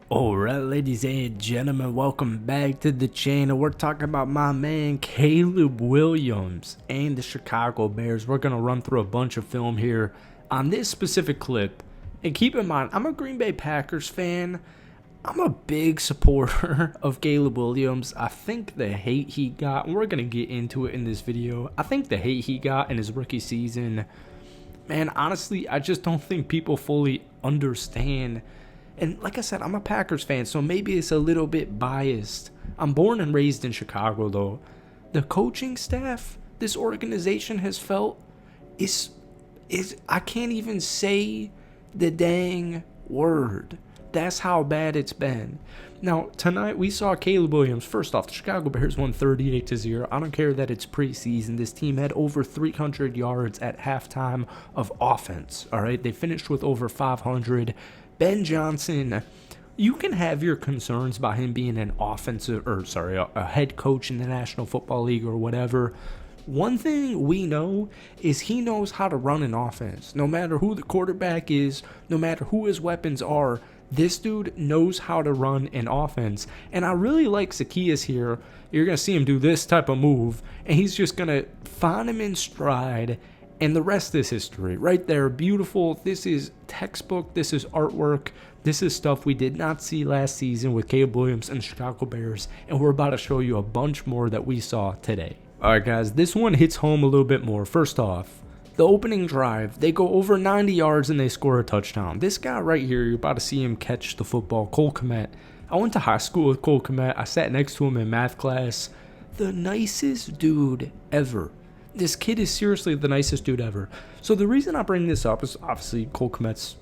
Alright, ladies and gentlemen, welcome back to the channel. We're talking about my man Caleb Williams and the Chicago Bears. We're going to run through a bunch of film here on this specific clip. And keep in mind, I'm a Green Bay Packers fan. I'm a big supporter of Caleb Williams. I think the hate he got, and we're going to get into it in this video, I think the hate he got in his rookie season, man, honestly, I just don't think people fully understand. And like I said, I'm a Packers fan, so maybe it's a little bit biased. I'm born and raised in Chicago, though. The coaching staff this organization has felt is I can't even say the dang word. That's how bad it's been. Now, tonight we saw Caleb Williams. First off, the Chicago Bears won 38-0. I don't care that it's preseason. This team had over 300 yards at halftime of offense. All right, they finished with over 500. Ben Johnson, you can have your concerns about him being an a head coach in the National Football League or whatever. One thing we know is he knows how to run an offense. No matter who the quarterback is, no matter who his weapons are, this dude knows how to run an offense. And I really like Zaccheaus here. You're going to see him do this type of move, and he's just going to find him in stride. And the rest is history. Right there, beautiful. This is textbook. This is artwork. This is stuff we did not see last season with Caleb Williams and the Chicago Bears. And we're about to show you a bunch more that we saw today. All right, guys, this one hits home a little bit more. First off, the opening drive, they go over 90 yards and they score a touchdown. This guy right here, you're about to see him catch the football, Cole Kmet. I went to high school with Cole Kmet. I sat next to him in math class. The nicest dude ever. This kid is seriously the nicest dude ever. So the reason I bring this up is obviously Cole Kmet's,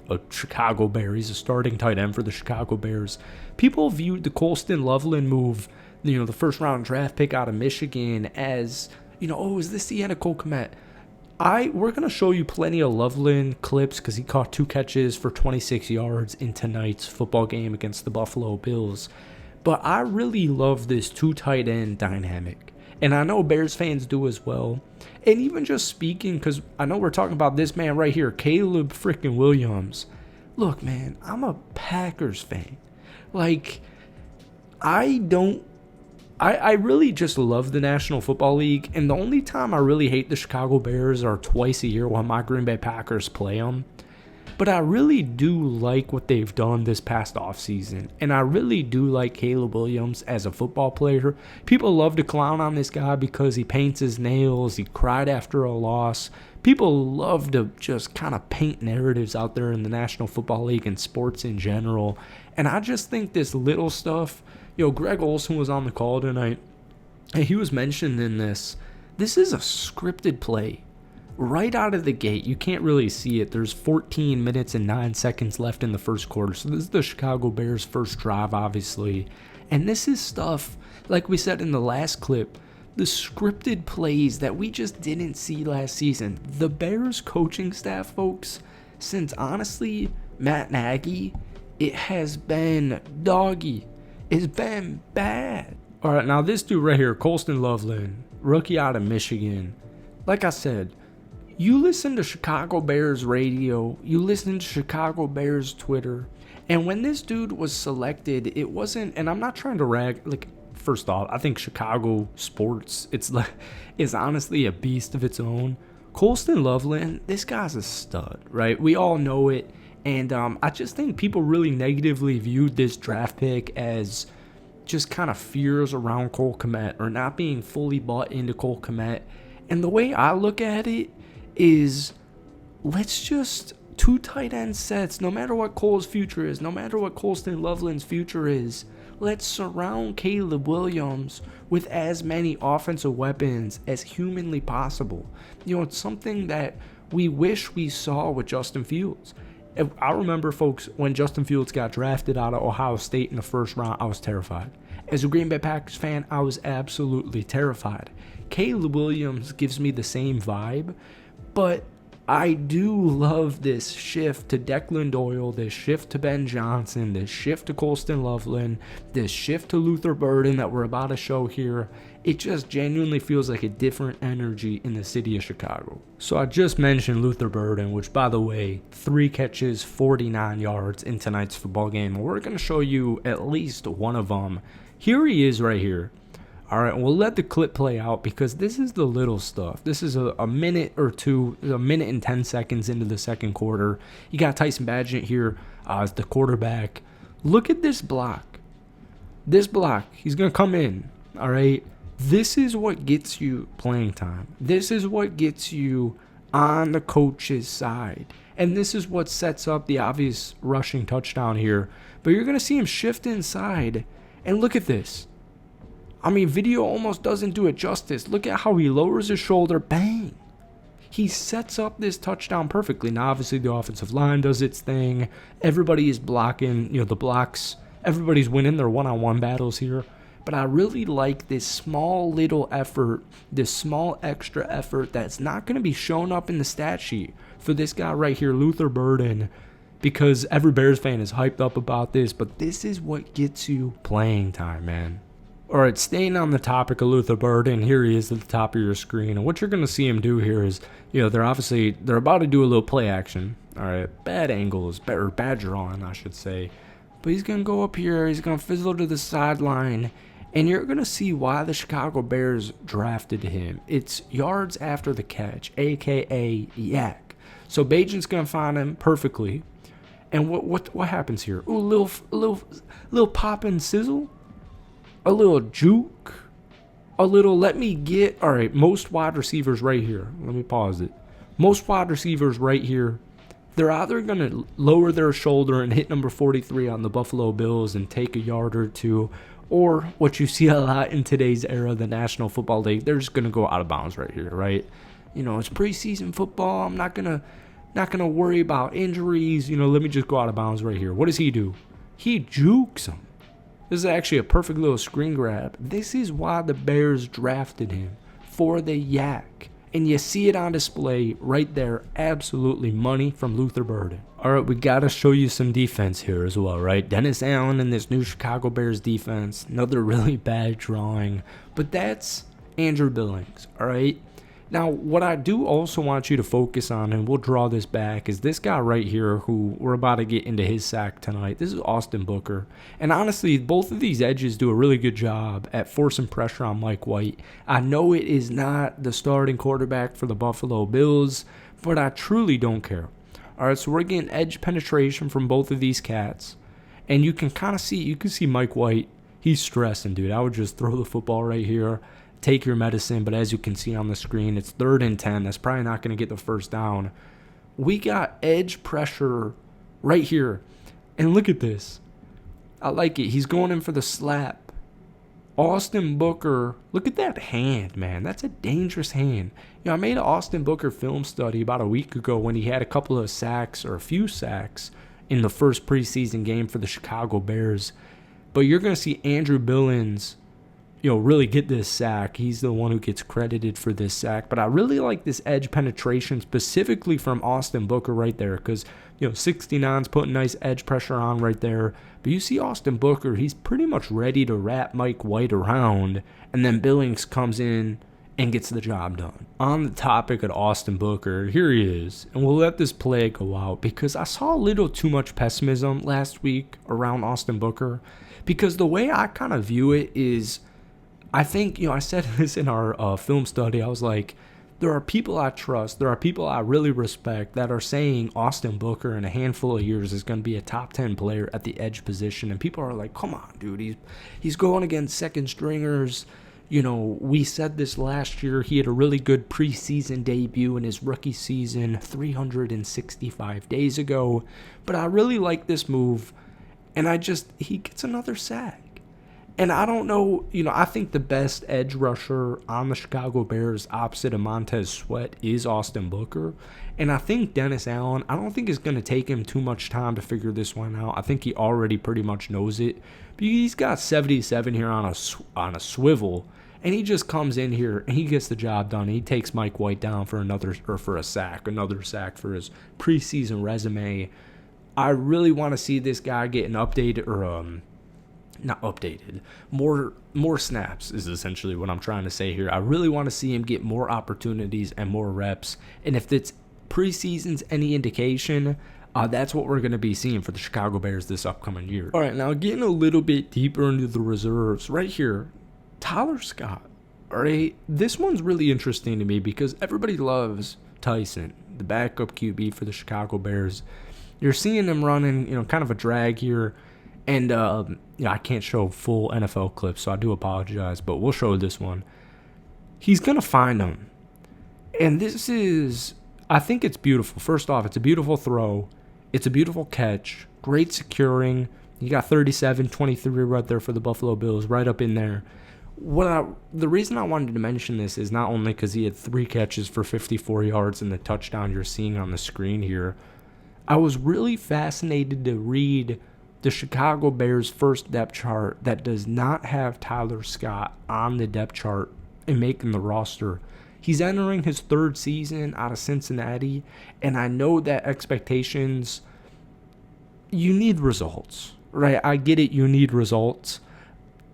a Chicago Bear. He's a starting tight end for the Chicago Bears. People viewed the Colston Loveland move, the first round draft pick out of Michigan as, is this the end of Cole Kmet? We're going to show you plenty of Loveland clips because he caught 2 catches for 26 yards in tonight's football game against the Buffalo Bills. But I really love this 2 tight end dynamic. And I know Bears fans do as well. And even just speaking, because I know we're talking about this man right here, Caleb freaking Williams. Look, man, I'm a Packers fan. I really just love the National Football League. And the only time I really hate the Chicago Bears are twice a year when my Green Bay Packers play them. But I really do like what they've done this past offseason. And I really do like Caleb Williams as a football player. People love to clown on this guy because he paints his nails. He cried after a loss. People love to just kind of paint narratives out there in the National Football League and sports in general. And I just think this little stuff, Greg Olsen was on the call tonight. And he was mentioned in this. This is a scripted play. Right out of the gate, you can't really see it. There's 14 minutes and 9 seconds left in the first quarter. So this is the Chicago Bears' first drive, obviously. And this is stuff, like we said in the last clip, the scripted plays that we just didn't see last season. The Bears coaching staff, folks, since honestly, Matt Nagy, it has been doggy. It's been bad. All right, now this dude right here, Colston Loveland, rookie out of Michigan. Like I said, you listen to Chicago Bears radio, you listen to Chicago Bears Twitter, and when this dude was selected, it wasn't, and I'm not trying to rag, first off, I think Chicago sports, is honestly a beast of its own. Colston Loveland, this guy's a stud, right? We all know it, and I just think people really negatively viewed this draft pick as just kind of fears around Cole Kmet or not being fully bought into Cole Kmet. And the way I look at it is, let's just 2 tight end sets, no matter what Cole's future is, no matter what Colston Loveland's future is, let's surround Caleb Williams with as many offensive weapons as humanly possible. It's something that we wish we saw with Justin Fields. I remember, folks, when Justin Fields got drafted out of Ohio State in the first round, I was terrified. As a Green Bay Packers fan, I was absolutely terrified. Caleb Williams gives me the same vibe, but I do love this shift to Declan Doyle, this shift to Ben Johnson, this shift to Colston Loveland, this shift to Luther Burden that we're about to show here. It just genuinely feels like a different energy in the city of Chicago. So I just mentioned Luther Burden, which, by the way, 3 catches, 49 yards in tonight's football game. We're going to show you at least one of them. Here he is right here. All right, we'll let the clip play out because this is the little stuff. This is a minute or two, a minute and 10 seconds into the second quarter. You got Tyson Bagent here as the quarterback. Look at this block. This block, he's going to come in, all right? This is what gets you playing time. This is what gets you on the coach's side. And this is what sets up the obvious rushing touchdown here. But you're going to see him shift inside. And look at this. I mean, video almost doesn't do it justice. Look at how he lowers his shoulder. Bang. He sets up this touchdown perfectly. Now, obviously, the offensive line does its thing. Everybody is blocking, the blocks. Everybody's winning their one-on-one battles here. But I really like this small little effort, this small extra effort that's not going to be shown up in the stat sheet for this guy right here, Luther Burden, because every Bears fan is hyped up about this. But this is what gets you playing time, man. All right, staying on the topic of Luther Burden, here he is at the top of your screen. And what you're going to see him do here is, they're about to do a little play action. All right, bad angles, or bad drawing, I should say. But he's going to go up here. He's going to fizzle to the sideline. And you're going to see why the Chicago Bears drafted him. It's yards after the catch, a.k.a. yak. So Bagent's going to find him perfectly. And what happens here? Ooh, a little pop and sizzle. A little juke, a little let me get. All right, most wide receivers right here. Let me pause it. Most wide receivers right here, they're either going to lower their shoulder and hit number 43 on the Buffalo Bills and take a yard or two, or what you see a lot in today's era, the National Football League, they're just going to go out of bounds right here, right? It's preseason football. I'm not gonna worry about injuries. Let me just go out of bounds right here. What does he do? He jukes him. This is actually a perfect little screen grab. This is why the Bears drafted him, for the yak. And you see it on display right there. Absolutely money from Luther Burden. All right, we got to show you some defense here as well, right? Dennis Allen and this new Chicago Bears defense. Another really bad drawing. But that's Andrew Billings, all right? Now, what I do also want you to focus on, and we'll draw this back, is this guy right here who we're about to get into his sack tonight. This is Austin Booker. And honestly, both of these edges do a really good job at forcing pressure on Mike White. I know it is not the starting quarterback for the Buffalo Bills, but I truly don't care. All right, so we're getting edge penetration from both of these cats. And you can kind of see, Mike White, he's stressing, dude. I would just throw the football right here. Take your medicine, but as you can see on the screen, it's 3rd and 10. That's probably not going to get the first down. We got edge pressure right here. And look at this. I like it. He's going in for the slap. Austin Booker, look at that hand, man. That's a dangerous hand. I made an Austin Booker film study about a week ago when he had a couple of sacks, or a few sacks, in the first preseason game for the Chicago Bears. But you're going to see Andrew Billings really get this sack. He's the one who gets credited for this sack. But I really like this edge penetration specifically from Austin Booker right there because, 69's putting nice edge pressure on right there. But you see Austin Booker, he's pretty much ready to wrap Mike White around. And then Billings comes in and gets the job done. On the topic of Austin Booker, here he is. And we'll let this play go out because I saw a little too much pessimism last week around Austin Booker. Because the way I kind of view it is, I think, I said this in our film study. I was like, there are people I trust, there are people I really respect that are saying Austin Booker in a handful of years is going to be a top 10 player at the edge position. And people are like, come on, dude, he's going against second stringers. We said this last year. He had a really good preseason debut in his rookie season 365 days ago. But I really like this move. And he gets another sack. And I don't know, I think the best edge rusher on the Chicago Bears opposite of Montez Sweat is Austin Booker. And I think Dennis Allen, I don't think it's going to take him too much time to figure this one out. I think he already pretty much knows it. But he's got 77 here on a swivel. And he just comes in here and he gets the job done. He takes Mike White down for another sack for his preseason resume. I really want to see this guy get an updated or not updated, more snaps is essentially what I'm trying to say here. I really want to see him get more opportunities and more reps. And if it's preseason's any indication, that's what we're going to be seeing for the Chicago Bears this upcoming year. All right, now getting a little bit deeper into the reserves right here, Tyler Scott. All right, this one's really interesting to me because everybody loves Tyson, the backup QB for the Chicago Bears. You're seeing him running, kind of a drag here. And, I can't show full NFL clips, so I do apologize, but we'll show this one. He's going to find him. And this is, I think it's beautiful. First off, it's a beautiful throw. It's a beautiful catch. Great securing. You got 37-23 right there for the Buffalo Bills, right up in there. The reason I wanted to mention this is not only because he had 3 catches for 54 yards and the touchdown you're seeing on the screen here. I was really fascinated to read the Chicago Bears first depth chart that does not have Tyler Scott on the depth chart and making the roster. He's entering his 3rd season out of Cincinnati, and I know that expectations, you need results, right? I get it, you need results.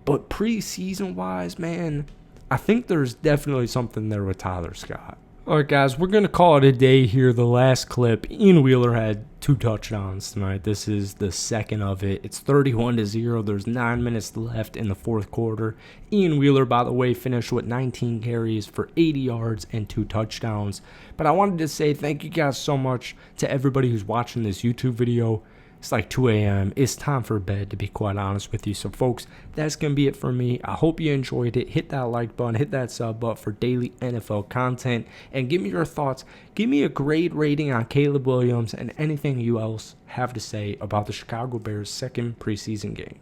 But preseason-wise, man, I think there's definitely something there with Tyler Scott. All right, guys, we're going to call it a day here. The last clip, Ian Wheeler had 2 touchdowns tonight. This is the second of it. It's 31-0. There's 9 minutes left in the 4th quarter. Ian Wheeler, by the way, finished with 19 carries for 80 yards and 2 touchdowns. But I wanted to say thank you guys so much to everybody who's watching this YouTube video. It's like 2 a.m. It's time for bed, to be quite honest with you. So, folks, that's going to be it for me. I hope you enjoyed it. Hit that like button. Hit that sub button for daily NFL content. And give me your thoughts. Give me a grade rating on Caleb Williams and anything you else have to say about the Chicago Bears' second preseason game.